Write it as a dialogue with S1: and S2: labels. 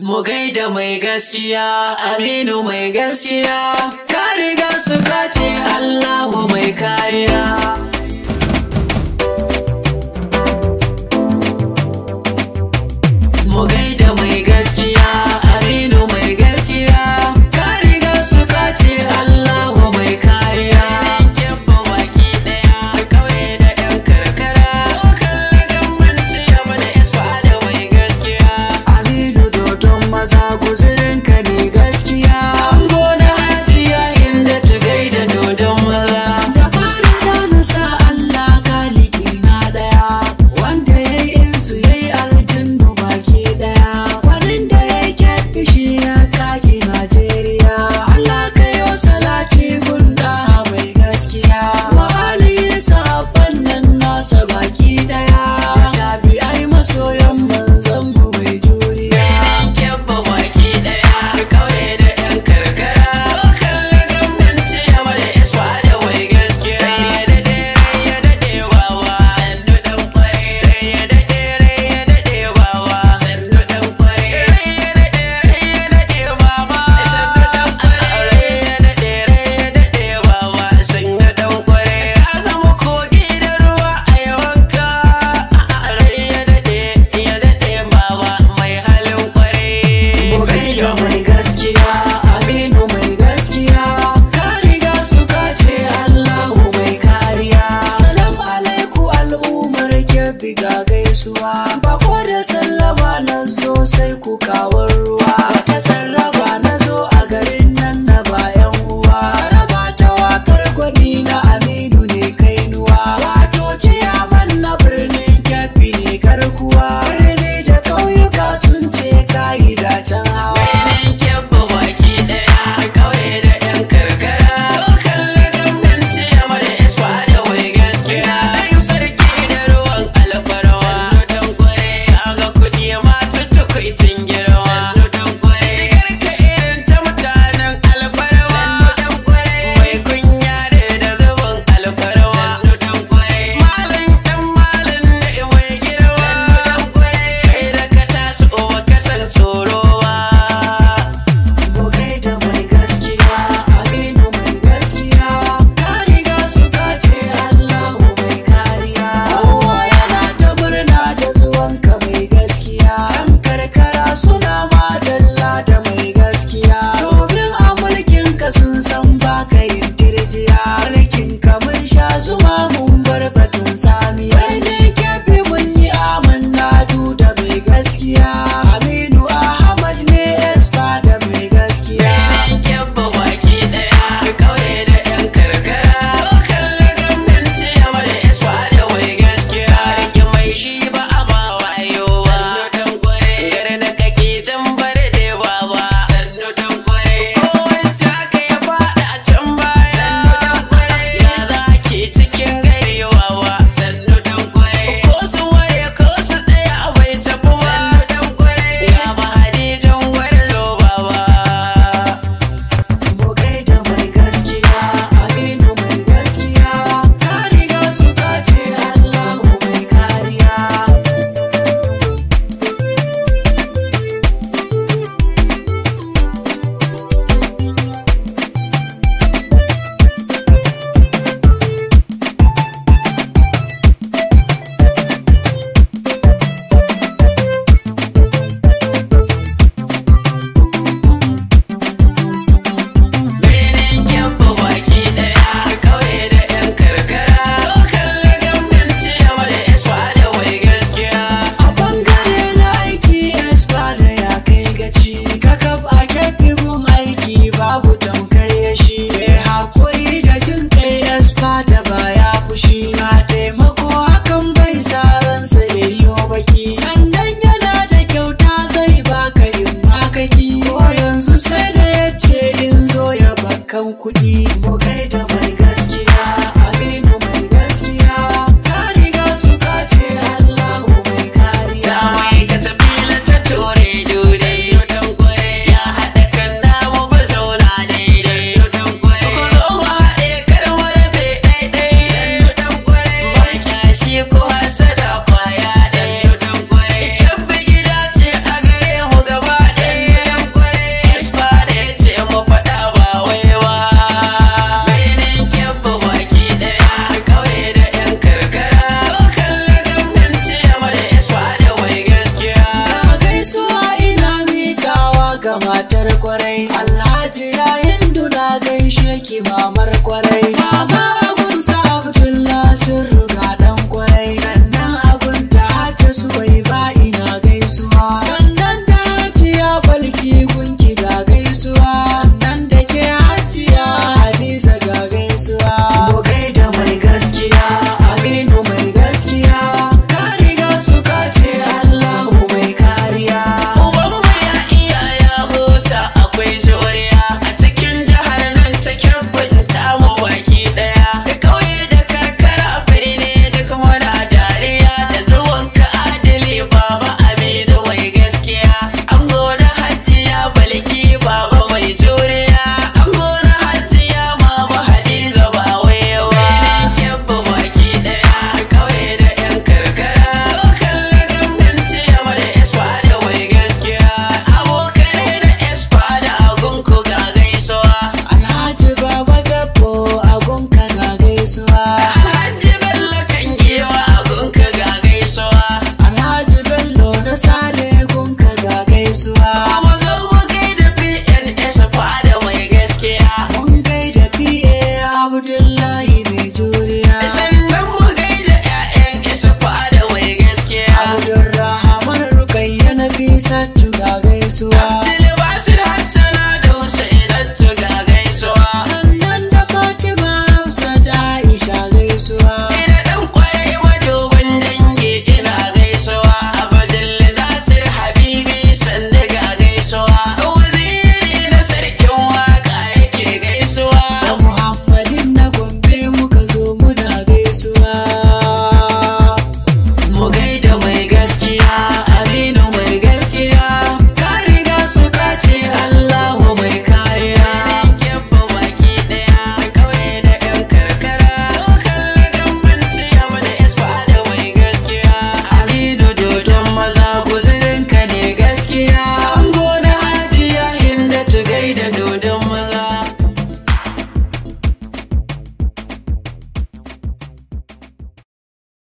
S1: Mu gaida mai gaskiya, Aminu mai gaskiya, ka riga su kace Allahu mai kariya. Mu gaida mai gaskiya, Aminu mai gaskiya, ka riga su kace Allahu mai kariya. Kebbi baki daya, kauye da yan karkara, kalla gambanci AMINU S FADA mai gaskiya. Aminu dodon maza guzirin ka ne gaskiya. Ango na hajiya inda ta gaida dodon maza. Da fara ta sa Allah kaliki na daya, wanda yayi insu yayi aljinnu baki daya. Wannan da yayi Kebbi shi ya kaki Najeriya. Allah kayo salati gunda mai gaskiya. Wa alihi sahabban nan nasa baki daya. Tabi'ai masoyan manzon mu mai juriya. Kebbi baki daya, kauye da yan karkara, kalla gambanci AMINU S FADA mai gaskiya. Ya dade wawa, sannu dan kware. Ya dade wawa, sannu dan kware. Ya dade wawa, sannu dan kware. Ya dade wawa, sannu dan kware. Ya zama kogi da ruwa a yawanka. Ya dade wawa, mai halin kware. Mu gaida mai gaskiya, Aminu mai gaskiya, ka riga su kace Allahu mai kariya. Salam alaiku al'ummar Kebbi ga gaisuwa, bako da sallama na zo sai ku kawar ruwa. Ta sarraba na zo a garin nan na bayan uwa. Sarraba ta wakar gwani na Aminu ne kainuwa. Wato ciyaman na birnin Kebbi ne garkuwa. Birni da ƙauyuka sun ce kayi dacen hawa. Birnin Kebbi baki ɗaya, ƙauye da ƴan karkara, kalla gambanci AMINU S FADA mai gaskiya. Ɗan sarki da ruwan alfarwa, sannu dan kware. Ga kuɗi masu tukuitin girma, sannu dan kware. Sigar ka irin ta mutanen alfarwa, sannu dan kware. Mai kunya ne da zubin alfarwa, sannu dan kware. Malam ɗan malam ne mai girma, sannu dan kware. Kai da ka taso baka san tsoro ba. Mu gaida mai gaskiya, Aminu mai gaskiya, ka riga su kace Allahu mai kariya. Kowa yana ta murna da zuwanka mai gaskiya. Yan karkara suna madalla da mai gaskiya. Domin a mulkin ka sun san baka yin tirjiya. Mulkin ka mun sha zuma mun bar batun samiya. Birnin Kebbi mun yi amanna da mai gaskiya. Aminu Ahmad ne S FADA mai gaskiya. Birnin Kebbi baki daya, kauye da yan karkara, kalla gambanci AMINU S FADA mai gaskiya. Rike mai shi ba a ba wayo ba, sannu dan kware. Gare da kake jan bare da wawa, sannu dan kware. Kowace aka ya faɗa a can baya, sannu dan kware. Ya zaki cikin gari wawa, sannu dan kware. Ko su ware ko su tsaya bai tafi ba, sannu dan kware. Ya ba hadijan gwarzo baba. Mu gaida mai gaskiya, Aminu mai gaskiya, ka riga su kace Allahu mai kariya. Birnin Kebbi baki daya, kauye da yan karkara, kalla gambanci AMINU S FADA mai gaskiya. A bangare na aiki S FADA ya kai gaci, kakaf a Kebbi gun aiki babu tamkar yashi. Mai hakuri da jin kai S FADA baya fushi, na taimako hakan bai sa ransa yayyo baki. Sannan yana da kyauta zai baka in makaki, ko yanzu sai da yace in zo ya bakan kuɗi. Mu gaida mai gaskiya, Aminu mai gaskiya, ka riga su kace Allahu mai kariya. Da mai katabila ta tore duje, sannu dan kware. Ya haɗa kan namu ba zauna daidai, sannu dan kware. Ku zo mu haɗe kar mu rabe ɗaiɗai, sannu dan kware. Ba kyashi ko hasada kwaya, sannu dan kware. Kebbi gida ce a gare mu gaba ɗaya, matar kwarai. Alhaji yayin duna gaishe ki mamar kwarai. Mama agun sa Abdullah sun ruga dan kwarai. Sannan agun ta Hajja Suwaiba ina gaisuwa. Sannan da Hajiya Balki gunki ga gaisuwa. Sannan da ke Hajiya Hadiza ga gaisuwa. Mu gaida mai gaskiya Aminu mai gaskiya. Ka riga suka ce Allahu mai kariya.
S2: Ubanmu ya iya ya huta akwai juriya. A cikin jihar nan ta kyabbinta mu baki daya. Da kauye da karkara birni duk muna dariya. Da zuwanka adili baba Aminu mai gaskiya. An gona Hajiya Balki baba mai juriya. An gona Hajiya mama Hadiza ba wayewa. Birnin Kebbi baki daya. Da kauye da yan karkara. Lokal gwamnati ya mada S FADA mai gaskiya. Abokanai da S FADA a gunku ga gaisuwa.
S1: Alhaji Baba Gabbo agunka ga gaisuwa.
S2: Alhaji Bello kan giwa a gunka ga gaisuwa.
S1: Alhaji Bello na Sale gunka ga gaisuwa.
S2: Kuma zo mu gaida BN S FADA mai gaskiya.
S1: Mun gaida PA Abdullahi mai juriya.
S2: Sannan mu gaida 'ya'yan S FADA mai gaskiya.
S1: Abdurrahman Rukayya na Fisatu ga gaisuwa.